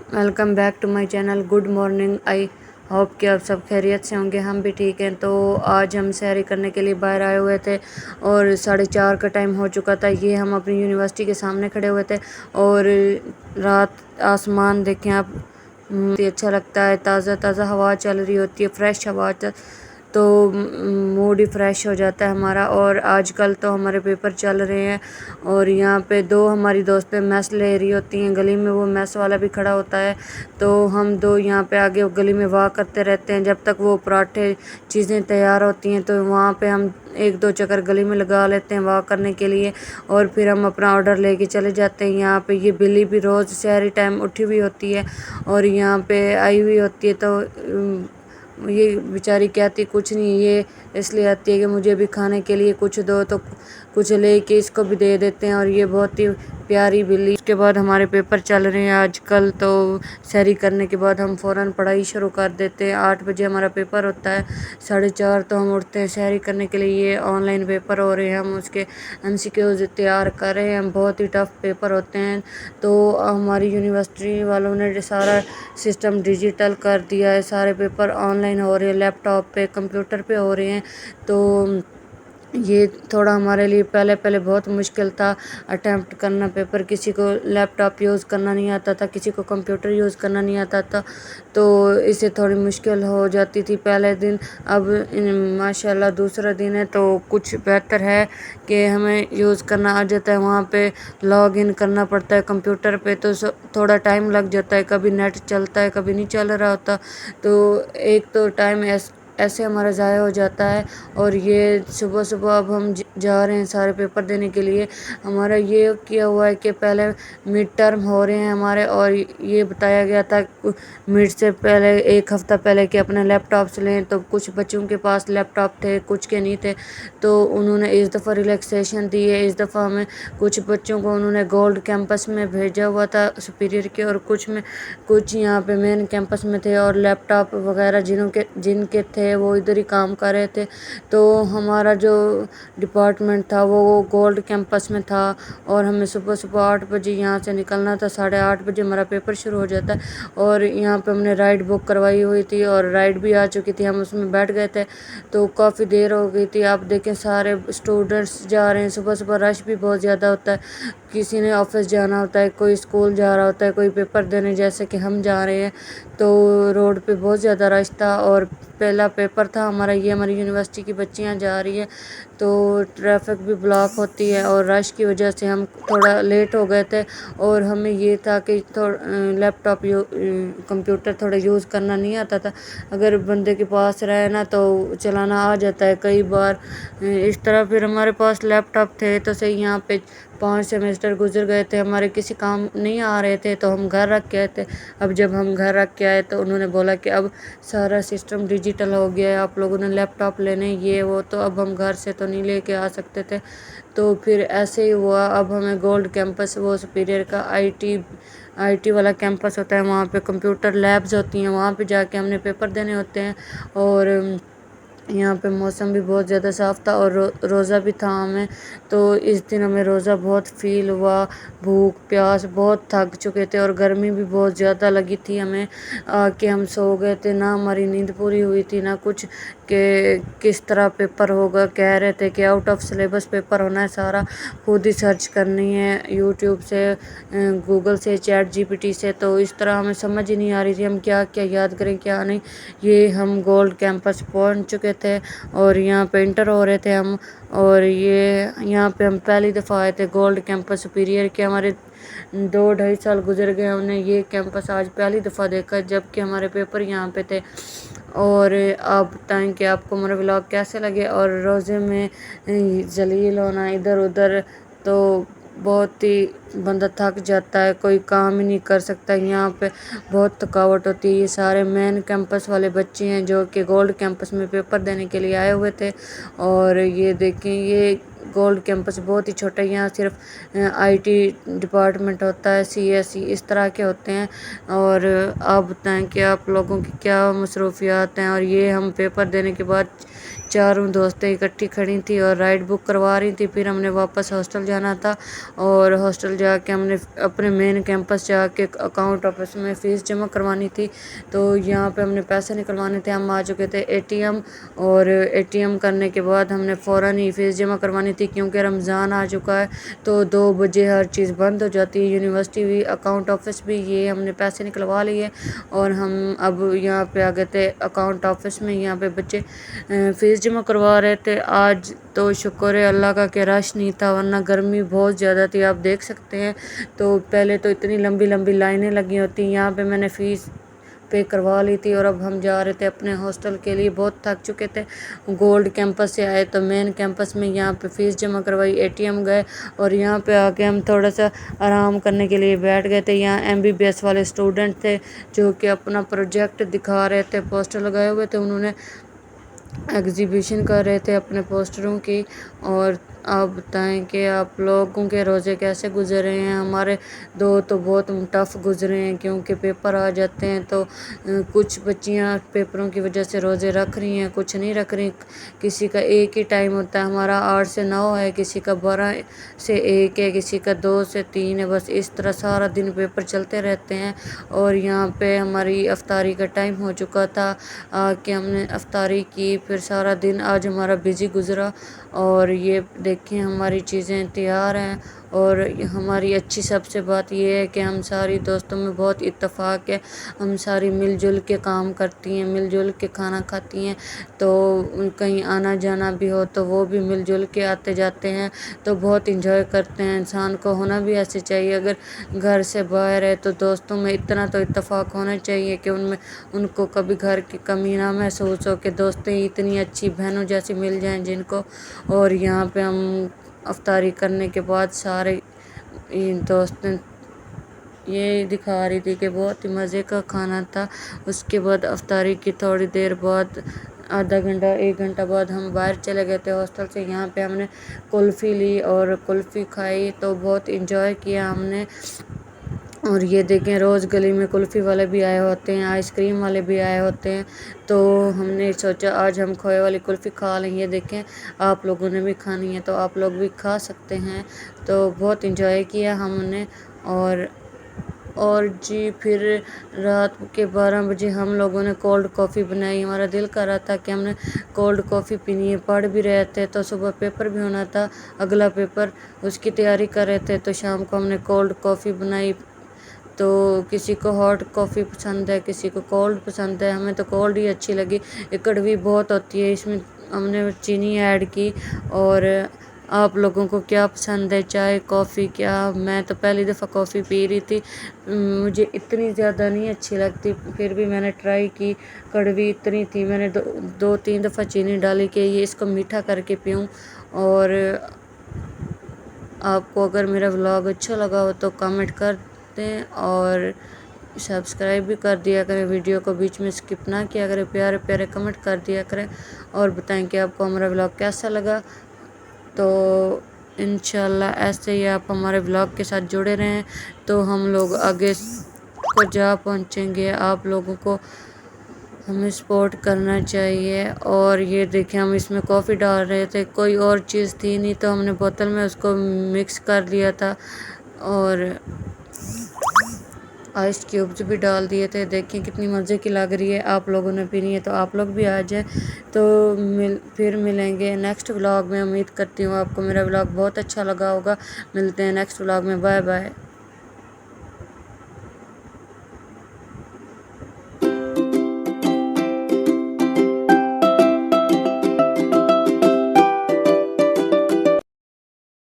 Welcome back to my channel. Good morning. I hope कि आप सब खैरियत से होंगे। हम भी ठीक हैं। तो आज हम सैरी करने के लिए बाहर आए हुए थे और 4:30 का टाइम हो चुका था। ये हम अपनी यूनिवर्सिटी के सामने खड़े हुए थे और रात आसमान देखें आप, अच्छा लगता है। ताज़ा ताज़ा हवा चल रही होती है, फ्रेश हवा तो मूड ही फ्रेश हो जाता है हमारा। और आजकल तो हमारे पेपर चल रहे हैं और यहाँ पे दो हमारी दोस्तें मैस ले रही होती हैं गली में। वो मैस वाला भी खड़ा होता है तो हम दो यहाँ पे आगे गली में वाक करते रहते हैं जब तक वो पराठे चीज़ें तैयार होती हैं। तो वहाँ पे हम एक दो चक्कर गली में लगा लेते हैं वाक करने के लिए और फिर हम अपना ऑर्डर लेके चले जाते हैं। यहाँ पे ये बिल्ली भी रोज़ शहरी टाइम उठी हुई होती है और यहाँ पे आई हुई होती है। तो ये बेचारी कहती कुछ नहीं, ये इसलिए आती है कि मुझे भी खाने के लिए कुछ दो, तो कुछ लेके इसको भी दे देते हैं। और ये बहुत ही प्यारी बिल्ली। उसके बाद हमारे पेपर चल रहे हैं आजकल, तो सैरी करने के बाद हम फ़ौरन पढ़ाई शुरू कर देते हैं। 8 बजे हमारा पेपर होता है, 4:30 तो हम उठते हैं सैरी करने के लिए। ये ऑनलाइन पेपर हो रहे हैं, हम उसके MCQs तैयार कर रहे हैं। हम बहुत ही टफ पेपर होते हैं। तो हमारी यूनिवर्सिटी वालों ने सारा सिस्टम डिजिटल कर दिया है, सारे पेपर ऑनलाइन हो रहे हैं, लैपटॉप पे कंप्यूटर पे हो रहे हैं। तो ये थोड़ा हमारे लिए पहले पहले बहुत मुश्किल था अटैम्प्ट करना पेपर। किसी को लैपटॉप यूज़ करना नहीं आता था, किसी को कंप्यूटर यूज़ करना नहीं आता था, तो इससे थोड़ी मुश्किल हो जाती थी पहले दिन। अब माशाल्लाह दूसरा दिन है तो कुछ बेहतर है कि हमें यूज़ करना आ जाता है। वहाँ पे लॉग इन करना पड़ता है कंप्यूटर पे, तो थोड़ा टाइम लग जाता है। कभी नेट चलता है, कभी नहीं चल रहा होता। तो एक तो टाइम ऐसे हमारा ज़ाया हो जाता है। और ये सुबह सुबह अब हम जा रहे हैं सारे पेपर देने के लिए। हमारा ये किया हुआ है कि पहले मिड टर्म हो रहे हैं हमारे, और ये बताया गया था मिड से पहले 1 हफ़्ता पहले कि अपने लैपटॉप्स लें। तो कुछ बच्चों के पास लैपटॉप थे, कुछ के नहीं थे, तो उन्होंने इस दफ़ा रिलैक्सेशन दी है। इस दफ़ा हमें कुछ बच्चों को उन्होंने गोल्ड कैंपस में भेजा हुआ था सुपीरियर के, और कुछ यहाँ पे मेन कैंपस में थे। और लैपटॉप वगैरह जिनके थे वो इधर ही काम कर रहे थे। तो हमारा जो डिपार्टमेंट था वो गोल्ड कैंपस में था और हमें सुबह सुबह 8 बजे यहाँ से निकलना था। 8:30 बजे हमारा पेपर शुरू हो जाता है। और यहाँ पे हमने राइड बुक करवाई हुई थी और राइड भी आ चुकी थी, हम उसमें बैठ गए थे। तो काफ़ी देर हो गई थी। आप देखें सारे स्टूडेंट्स जा रहे हैं, सुबह सुबह रश भी बहुत ज़्यादा होता है। किसी ने ऑफिस जाना होता है, कोई स्कूल जा रहा होता है, कोई पेपर देने जैसे कि हम जा रहे हैं। तो रोड पे बहुत ज़्यादा रश था और पहला पेपर था हमारा। ये हमारी यूनिवर्सिटी की बच्चियां जा रही हैं तो ट्रैफिक भी ब्लॉक होती है और रश की वजह से हम थोड़ा लेट हो गए थे। और हमें ये था कि लैपटॉप कंप्यूटर थोड़ा यूज़ करना नहीं आता था। अगर बंदे के पास रहे ना तो चलाना आ जाता है कई बार इस तरह। फिर हमारे पास लैपटॉप थे तो सही। यहाँ पे 5 सेमेस्टर गुजर गए थे हमारे, किसी काम नहीं आ रहे थे तो हम घर रख के आए थे। अब जब हम घर रख के आए तो उन्होंने बोला कि अब सारा सिस्टम डिजिटल हो गया है, आप लोगों ने लैपटॉप लेने ये वो, तो अब हम घर से तो नहीं लेके आ सकते थे। तो फिर ऐसे ही हुआ। अब हमें गोल्ड कैंपस, वो सुपीरियर का आईटी वाला कैंपस होता है, वहाँ पे कंप्यूटर लैब्स होती हैं, वहाँ पे जाके हमने पेपर देने होते हैं। और यहाँ पे मौसम भी बहुत ज़्यादा साफ़ था और रोज़ा भी था हमें। तो इस दिन हमें रोज़ा बहुत फ़ील हुआ। भूख प्यास बहुत थक चुके थे और गर्मी भी बहुत ज़्यादा लगी थी हमें। कि हम सो गए थे, ना हमारी नींद पूरी हुई थी ना कुछ। कि किस तरह पेपर होगा, कह रहे थे कि आउट ऑफ सिलेबस पेपर होना है सारा, खुद ही सर्च करनी है यूट्यूब से, गूगल से, ChatGPT से। तो इस तरह हमें समझ ही नहीं आ रही थी हम क्या क्या याद करें क्या नहीं। ये हम गोल्ड कैंपस पहुंच चुके थे और यहाँ पे इंटर हो रहे थे हम। और ये यहाँ पे हम पहली दफ़ा आए थे गोल्ड कैंपस सुपीरियर के। हमारे 2-2.5 साल गुजर गए, हमने ये कैंपस आज पहली दफ़ा देखा जबकि हमारे पेपर यहाँ पे थे। और आप बताएं कि आपको मेरा व्लॉग कैसे लगे। और रोज़े में जलील होना इधर उधर, तो बहुत ही बंदा थक जाता है, कोई काम ही नहीं कर सकता। यहाँ पे बहुत थकावट होती है। ये सारे मेन कैंपस वाले बच्चे हैं जो कि गोल्ड कैंपस में पेपर देने के लिए आए हुए थे। और ये देखें, ये गोल्ड कैंपस बहुत ही छोटा है, यहाँ सिर्फ आईटी डिपार्टमेंट होता है, CSE इस तरह के होते हैं। और आप बताएं कि आप लोगों की क्या मसरूफियात हैं। और ये हम पेपर देने के बाद चारों दोस्तें इकट्ठी खड़ी थी और राइड बुक करवा रही थी। फिर हमने वापस हॉस्टल जाना था और हॉस्टल जाके हमने अपने मेन कैंपस जाके अकाउंट ऑफिस में फ़ीस जमा करवानी थी। तो यहाँ पे हमने पैसे निकलवाने थे। हम आ चुके थे एटीएम और एटीएम करने के बाद हमने फ़ौरन ही फ़ीस जमा करवानी थी क्योंकि रमज़ान आ चुका है तो 2 बजे हर चीज़ बंद हो जाती है, यूनिवर्सिटी भी, अकाउंट ऑफिस भी। ये हमने पैसे निकलवा लिए और हम अब यहाँ पे आ गए थे अकाउंट ऑफिस में। यहाँ पे बच्चे फ़ीस जमा करवा रहे थे। आज तो शुक्र है अल्लाह का कि रश नहीं था, वरना गर्मी बहुत ज़्यादा थी, आप देख सकते हैं। तो पहले तो इतनी लंबी लंबी लाइनें लगी होती। यहाँ पे मैंने फ़ीस पे करवा ली थी और अब हम जा रहे थे अपने हॉस्टल के लिए। बहुत थक चुके थे, गोल्ड कैंपस से आए तो मेन कैंपस में यहाँ पे फ़ीस जमा करवाई, एटीएम गए और यहाँ पे आके हम थोड़ा सा आराम करने के लिए बैठ गए थे। यहाँ एमबीबीएस वाले स्टूडेंट थे जो कि अपना प्रोजेक्ट दिखा रहे थे, पोस्टर लगाए हुए थे, उन्होंने एग्जीबिशन कर रहे थे अपने पोस्टरों की। और आप बताएं कि आप लोगों के रोज़े कैसे गुजर रहे हैं। हमारे दो तो बहुत टफ़ गुजरे हैं क्योंकि पेपर आ जाते हैं तो कुछ बच्चियां पेपरों की वजह से रोज़े रख रही हैं, कुछ नहीं रख रही। किसी का एक ही टाइम होता है, हमारा 8 से 9 है, किसी का 12 से 1 है, किसी का 2 से 3 है। बस इस तरह सारा दिन पेपर चलते रहते हैं। और यहाँ पे हमारी अफ्तारी का टाइम हो चुका था कि हमने अफ्तारी की, फिर सारा दिन आज हमारा बिज़ी गुजरा। और ये देखें हमारी चीज़ें तैयार हैं। और हमारी अच्छी सबसे बात ये है कि हम सारी दोस्तों में बहुत इत्तेफाक है, हम सारी मिलजुल के काम करती हैं, मिलजुल के खाना खाती हैं। तो कहीं आना जाना भी हो तो वो भी मिलजुल के आते जाते हैं, तो बहुत इंजॉय करते हैं। इंसान को होना भी ऐसे चाहिए, अगर घर से बाहर है तो दोस्तों में इतना तो इत्तेफाक होना चाहिए कि उनमें उनको कभी घर की कमी ना महसूस हो, कि दोस्तें इतनी अच्छी बहनों जैसी मिल जाएं जिनको। और यहाँ पे हम अफ्तारी करने के बाद सारे दोस्त ये दिखा रही थी कि बहुत ही मज़े का खाना था। उसके बाद अफ्तारी की थोड़ी देर बाद, आधा घंटा 1 घंटा बाद हम बाहर चले गए थे हॉस्टल से। यहाँ पे हमने कुल्फ़ी ली और कुल्फ़ी खाई तो बहुत इंजॉय किया हमने। और ये देखें रोज़ गली में कुल्फ़ी वाले भी आए होते हैं, आइसक्रीम वाले भी आए होते हैं। तो हमने सोचा आज हम खोए वाली कुल्फ़ी खा लें। ये देखें आप लोगों ने भी खानी है तो आप लोग भी खा सकते हैं। तो बहुत इंजॉय किया हमने। और जी फिर रात के 12 बजे हम लोगों ने कोल्ड कॉफ़ी बनाई। हमारा दिल कर रहा था कि हमने कोल्ड कॉफ़ी पीनी है, पढ़ भी रहे थे तो सुबह पेपर भी होना था, अगला पेपर, उसकी तैयारी कर रहे थे। तो शाम को हमने कोल्ड कॉफ़ी बनाई। तो किसी को हॉट कॉफ़ी पसंद है, किसी को कोल्ड पसंद है, हमें तो कोल्ड ही अच्छी लगी। ये कड़वी बहुत होती है, इसमें हमने चीनी ऐड की। और आप लोगों को क्या पसंद है, चाय कॉफ़ी? क्या, मैं तो पहली दफ़ा कॉफ़ी पी रही थी, मुझे इतनी ज़्यादा नहीं अच्छी लगती, फिर भी मैंने ट्राई की। कड़वी इतनी थी, मैंने 2-3 दफ़ा चीनी डाली कि ये इसको मीठा करके पीऊँ। और आपको अगर मेरा व्लॉग अच्छा लगा हो तो कमेंट कर दें और सब्सक्राइब भी कर दिया करें, वीडियो को बीच में स्किप ना किया करें, प्यारे प्यारे कमेंट कर दिया करें और बताएं कि आपको हमारा व्लॉग कैसा लगा। तो इंशाल्लाह ऐसे ही आप हमारे व्लॉग के साथ जुड़े रहें तो हम लोग आगे को जा पहुंचेंगे। आप लोगों को हमें सपोर्ट करना चाहिए। और ये देखें हम इसमें कॉफ़ी डाल रहे थे, कोई और चीज़ थी नहीं तो हमने बोतल में उसको मिक्स कर लिया था और आइस क्यूब्स भी डाल दिए थे। देखें कितनी मज़े की लग रही है। आप लोगों ने पीनी है तो आप लोग भी आ जाएं। तो फिर मिलेंगे नेक्स्ट व्लॉग में। उम्मीद करती हूँ आपको मेरा व्लॉग बहुत अच्छा लगा होगा। मिलते हैं नेक्स्ट व्लॉग में, बाय बाय।